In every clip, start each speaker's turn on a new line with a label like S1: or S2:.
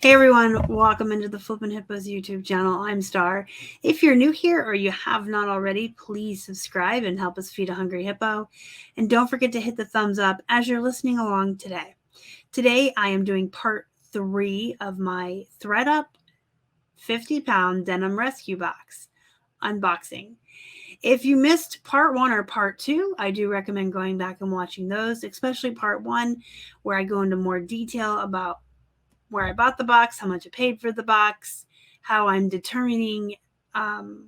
S1: Hey everyone, welcome into the Flippin' Hippos YouTube channel. I'm Star. If you're new here or you have not already, please subscribe and help us feed a hungry hippo. And don't forget to hit the thumbs up as you're listening along today. Today I am doing part 3 of my ThredUp 50-pound denim rescue box unboxing. If you missed part 1 or part 2, I do recommend going back and watching those, especially part 1 where I go into more detail about where I bought the box, how much I paid for the box, how I'm determining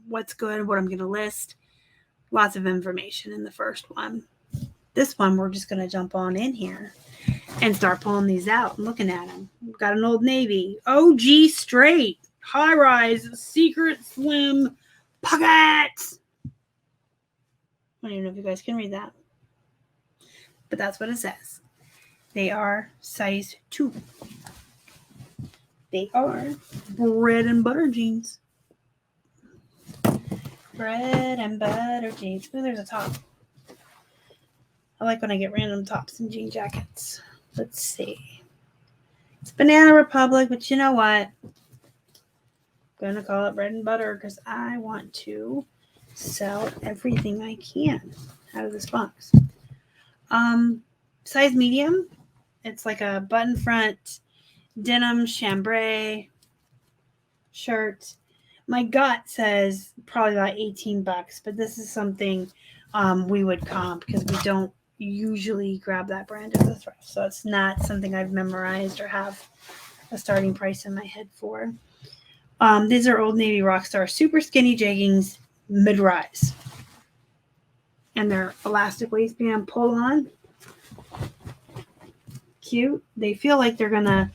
S1: what's good, what I'm going to list. Lots of information in the first one. This one, we're just going to jump on in here and start pulling these out and looking at them. We've got an Old Navy, OG straight, high rise, secret slim pockets. I don't even know if you guys can read that, but that's what it says. They are size 2. They are bread and butter jeans. Bread and butter jeans. Ooh, there's a top. I like when I get random tops and jean jackets. Let's see. It's Banana Republic, but you know what? I'm going to call it bread and butter because I want to sell everything I can out of this box. Size medium. It's like a button front denim chambray shirt. My gut says probably about $18, but this is something we would comp because we don't usually grab that brand at the thrift, so it's not something I've memorized or have a starting price in my head for. These are Old Navy Rockstar super skinny jeggings, mid-rise, and they're elastic waistband pull on. Cute. They feel like they're gonna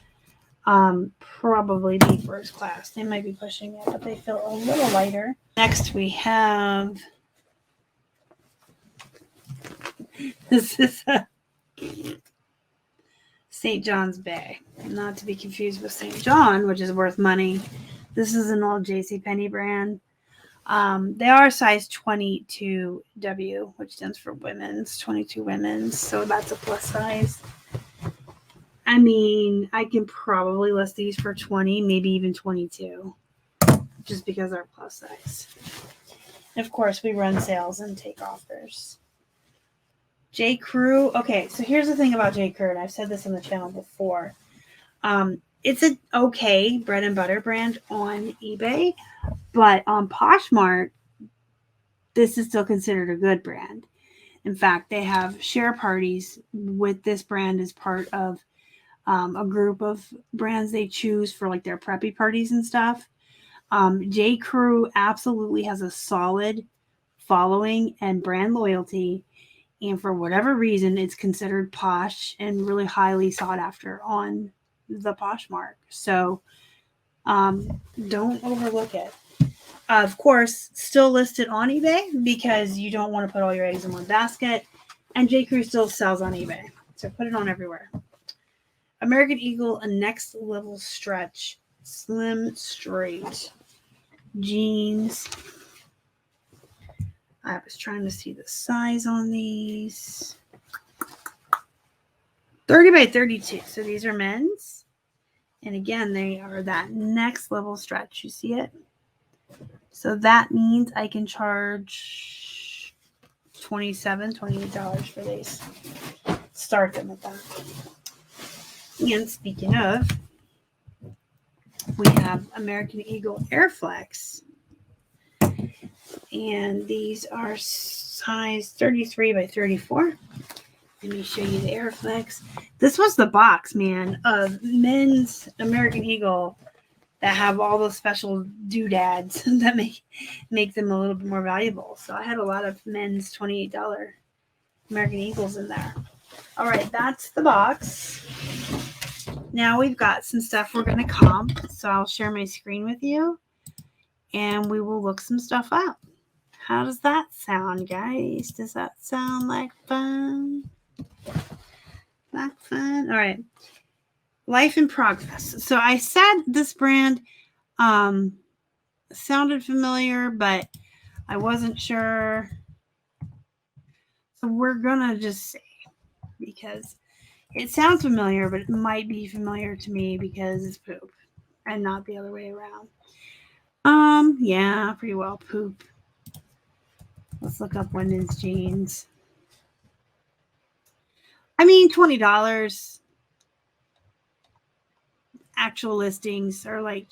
S1: probably be first class. They might be pushing it, but they feel a little lighter. Next we have, this is a St. John's Bay, not to be confused with St. John, which is worth money. This is an old JCPenney brand. They are size 22W, which stands for women's, 22 women's, so that's a plus size. I mean, I can probably list these for 20, maybe even 22, just because they're plus size. And of course, we run sales and take offers. J. Crew. Okay, so here's the thing about J. Crew, and I've said this on the channel before. It's an okay bread and butter brand on eBay, but on Poshmark, this is still considered a good brand. In fact, they have share parties with this brand as part of a group of brands they choose for like their preppy parties and stuff. J. Crew absolutely has a solid following and brand loyalty, and for whatever reason, it's considered posh and really highly sought after on the Poshmark. So don't overlook it. Of course, still listed on eBay because you don't want to put all your eggs in one basket, and J. Crew still sells on eBay, so put it on everywhere. American Eagle, a next level stretch, slim straight jeans. I was trying to see the size on these. 30 by 32. So these are men's. And again, they are that next level stretch. You see it? So that means I can charge $27, $28 for these. Start them at that. And speaking of, we have American Eagle Airflex. And these are size 33 by 34. Let me show you the Airflex. This was the box, man, of men's American Eagle that have all those special doodads that make them a little bit more valuable. So I had a lot of men's $28 American Eagles in there. All right, that's the box. Now we've got some stuff we're going to comp, so I'll share my screen with you, and we will look some stuff up. How does that sound, guys? Does that sound like fun? Like fun? All right. Life in Progress. So I said this brand sounded familiar, but I wasn't sure. So we're going to just say, because it sounds familiar, but it might be familiar to me because it's poop. and not the other way around. Yeah, pretty well poop. Let's look up women's jeans. I mean, $20. Actual listings are like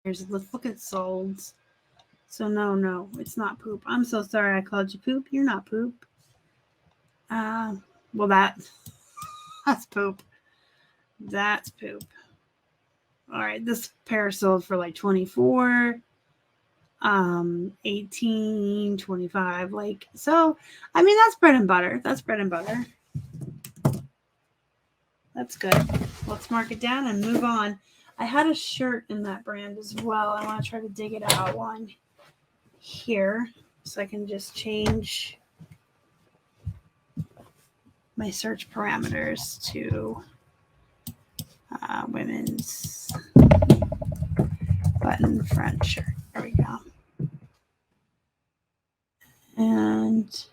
S1: $20. Let's look at solds. So no, it's not poop. I'm so sorry I called you poop. You're not poop. Well, that's poop. That's poop. All right, this pair sold for like 24, 18, 25. Like, so, I mean, that's bread and butter. That's bread and butter. That's good. Let's mark it down and move on. I had a shirt in that brand as well. I want to try to dig it out one here so I can just change my search parameters to women's button front shirt. There we go. And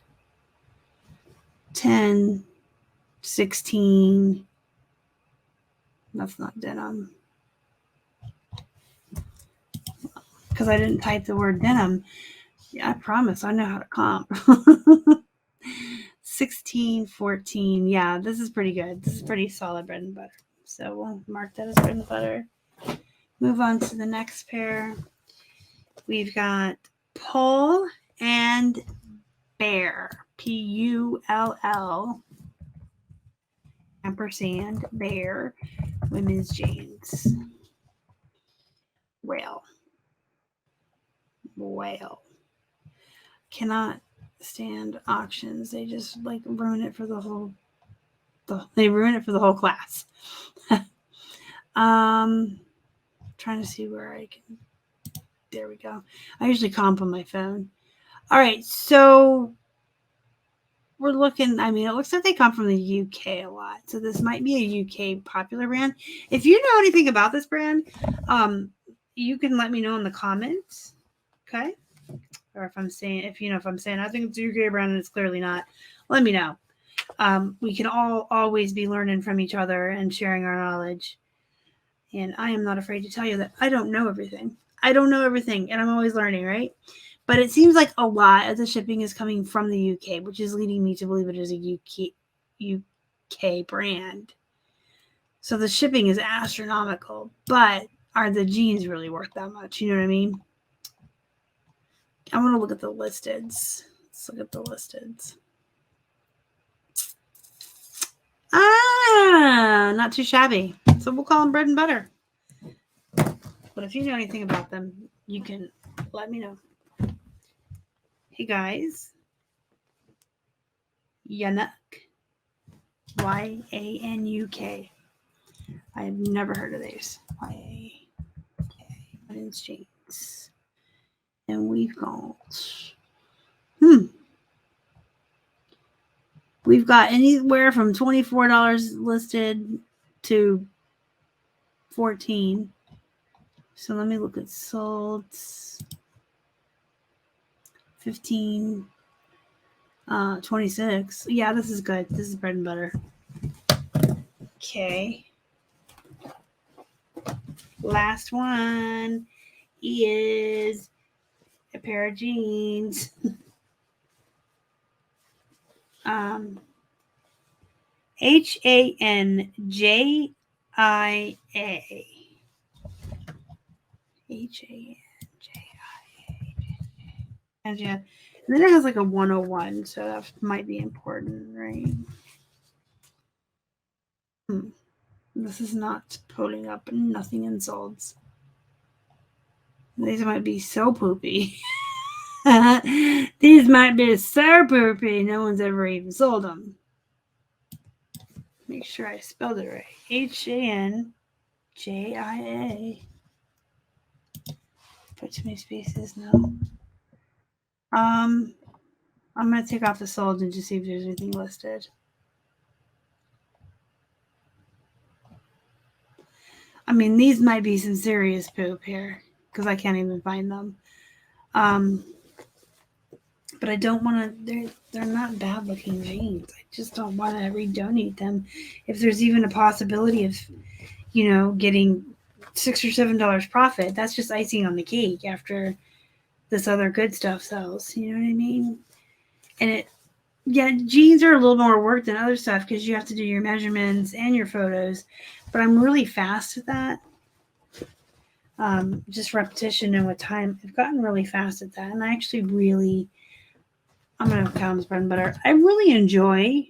S1: 10, 16. That's not denim. Because I didn't type the word denim. Yeah, I promise I know how to comp. 16, 14. Yeah, this is pretty good. This is pretty solid bread and butter. So we'll mark that as bread and butter. Move on to the next pair. We've got Pull and Bear. Pull ampersand Bear women's jeans. Whale. Cannot stand auctions. They just like ruin it for the whole class. Trying to see where I can. There we go. I usually comp on my phone. All right, so we're looking. I mean, it looks like they come from the UK a lot, so this might be a UK popular brand. If you know anything about this brand, you can let me know in the comments. Okay. Or if I'm saying I think it's a UK brand and it's clearly not, let me know. We can always be learning from each other and sharing our knowledge. And I am not afraid to tell you that I don't know everything. And I'm always learning, right? But it seems like a lot of the shipping is coming from the UK, which is leading me to believe it is a UK brand. So the shipping is astronomical, but are the jeans really worth that much? You know what I mean? I want to look at the listeds. Let's look at the listeds. Not too shabby. So we'll call them bread and butter. But if you know anything about them, you can let me know. Hey guys. Yanuk. Yanuk. I've never heard of these. Women's jeans. And we've got anywhere from $24 listed to $14. So let me look at sold. 15, 26. Yeah, this is good. This is bread and butter. Okay. Last one is a pair of jeans. HANJIA. And then it has like a 101, so that might be important, right? This is not pulling up nothing in solds. These might be so poopy. These might be so poopy. No one's ever even sold them. Make sure I spelled it right. HANJIA. Put too many spaces now. I'm going to take off the solds and just see if there's anything listed. I mean, these might be some serious poop here because I can't even find them. But I don't want to, they're not bad looking jeans. I just don't want to redonate them. If there's even a possibility of, getting $6 or $7 profit. That's just icing on the cake after this other good stuff sells. You know what I mean? And jeans are a little more work than other stuff because you have to do your measurements and your photos. But I'm really fast at that. Just repetition and with time, I've gotten really fast at that. And I actually I'm going to count as bread and butter. I really enjoy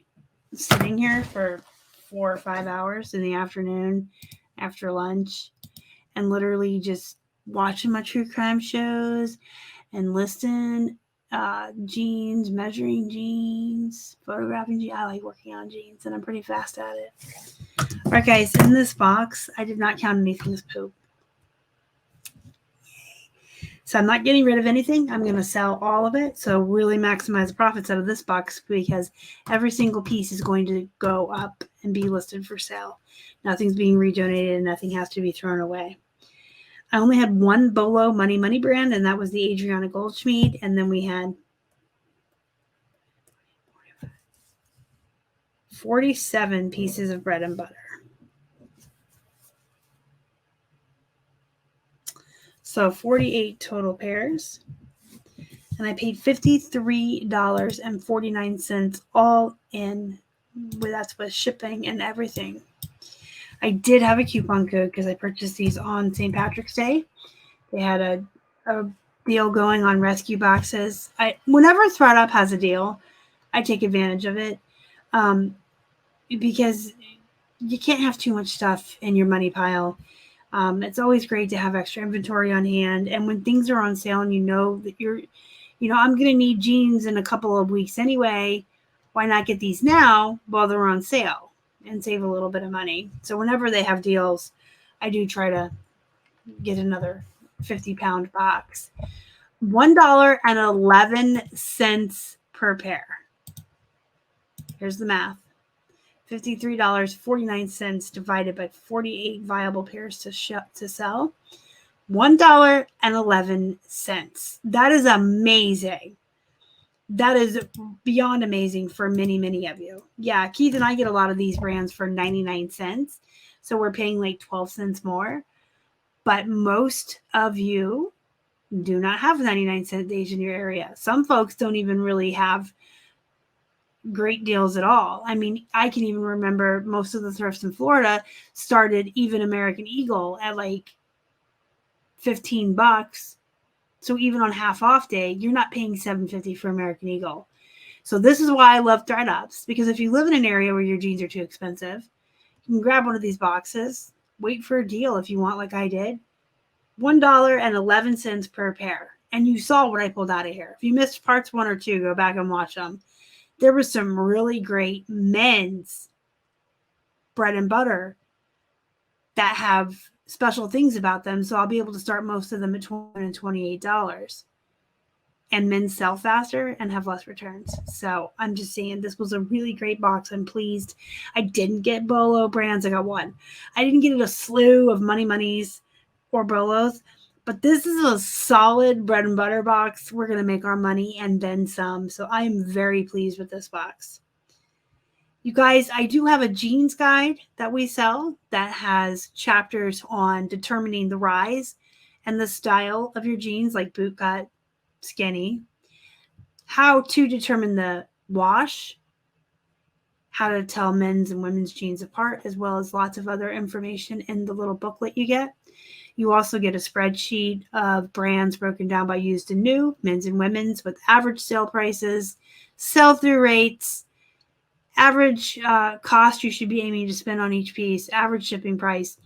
S1: sitting here for 4 or 5 hours in the afternoon after lunch and literally just watching my true crime shows and listing jeans, measuring jeans, photographing jeans. I like working on jeans and I'm pretty fast at it. All right, guys, in this box, I did not count anything as poop. So I'm not getting rid of anything. I'm going to sell all of it. So really maximize the profits out of this box because every single piece is going to go up and be listed for sale. Nothing's being redonated and nothing has to be thrown away. I only had one Bolo Money brand, and that was the Adriana Goldschmied. And then we had 47 pieces of bread and butter. So 48 total pairs. And I paid $53.49 all in. That's with shipping and everything. I did have a coupon code because I purchased these on St. Patrick's Day. They had a deal going on rescue boxes. Whenever ThredUp has a deal, I take advantage of it because you can't have too much stuff in your money pile. It's always great to have extra inventory on hand. And when things are on sale and you know that I'm going to need jeans in a couple of weeks anyway, why not get these now while they're on sale and save a little bit of money? So whenever they have deals, I do try to get another 50-pound box. $1.11 per pair. Here's the math. $53.49 divided by 48 viable pairs to sell. $1.11. That is amazing. That is beyond amazing for many, many of you. Yeah, Keith and I get a lot of these brands for 99 cents. So we're paying like 12 cents more. But most of you do not have 99-cent days in your area. Some folks don't even really have great deals at all. I mean, I can even remember most of the thrifts in Florida started even American Eagle at like $15. So even on half off day, you're not paying $7.50 for American Eagle. So this is why I love ThredUps, because if you live in an area where your jeans are too expensive, you can grab one of these boxes, wait for a deal if you want, like I did. $1.11 per pair. And you saw what I pulled out of here. If you missed parts 1 or 2, go back and watch them. There was some really great men's bread and butter that have special things about them. So I'll be able to start most of them at $20 and $28. And men sell faster and have less returns. So I'm just saying this was a really great box. I'm pleased. I didn't get Bolo brands. I got one. I didn't get a slew of Moneys or Bolos. But this is a solid bread and butter box. We're going to make our money and then some. So I am very pleased with this box. You guys, I do have a jeans guide that we sell that has chapters on determining the rise and the style of your jeans, like boot cut, skinny, how to determine the wash, how to tell men's and women's jeans apart, as well as lots of other information in the little booklet you get. You also get a spreadsheet of brands broken down by used and new, men's and women's, with average sale prices, sell-through rates, average cost you should be aiming to spend on each piece, average shipping price,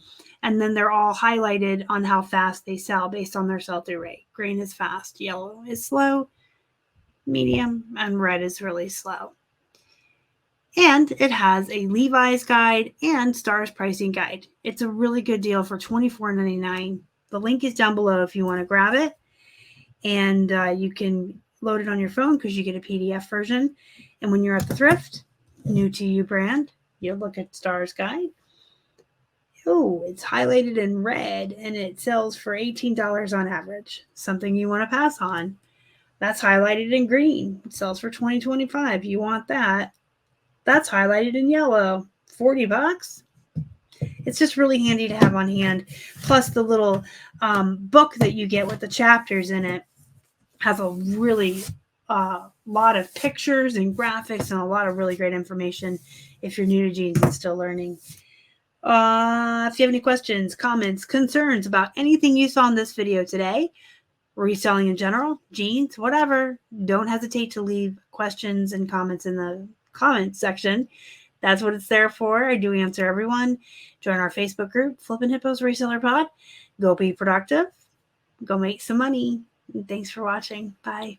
S1: and then they're all highlighted on how fast they sell based on their sell-through rate. Green is fast, yellow is slow, medium, and red is really slow. And it has a Levi's guide and Stars pricing guide. It's a really good deal for $24.99. The link is down below if you want to grab it. And you can load it on your phone because you get a PDF version. And when you're at the thrift, new to you brand, you'll look at Stars guide. Oh, it's highlighted in red and it sells for $18 on average. Something you want to pass on. That's highlighted in green. It sells for $20.25. You want that. That's highlighted in yellow. $40. It's just really handy to have on hand. Plus the little book that you get with the chapters in it has a really lot of pictures and graphics and a lot of really great information if you're new to jeans and still learning. If you have any questions, comments, concerns about anything you saw in this video today, reselling in general, jeans, whatever, don't hesitate to leave questions and comments in the comments section. That's what it's there for. I do answer everyone. Join our Facebook group, Flippin' Hippos Reseller Pod. Go be productive. Go make some money. And thanks for watching. Bye.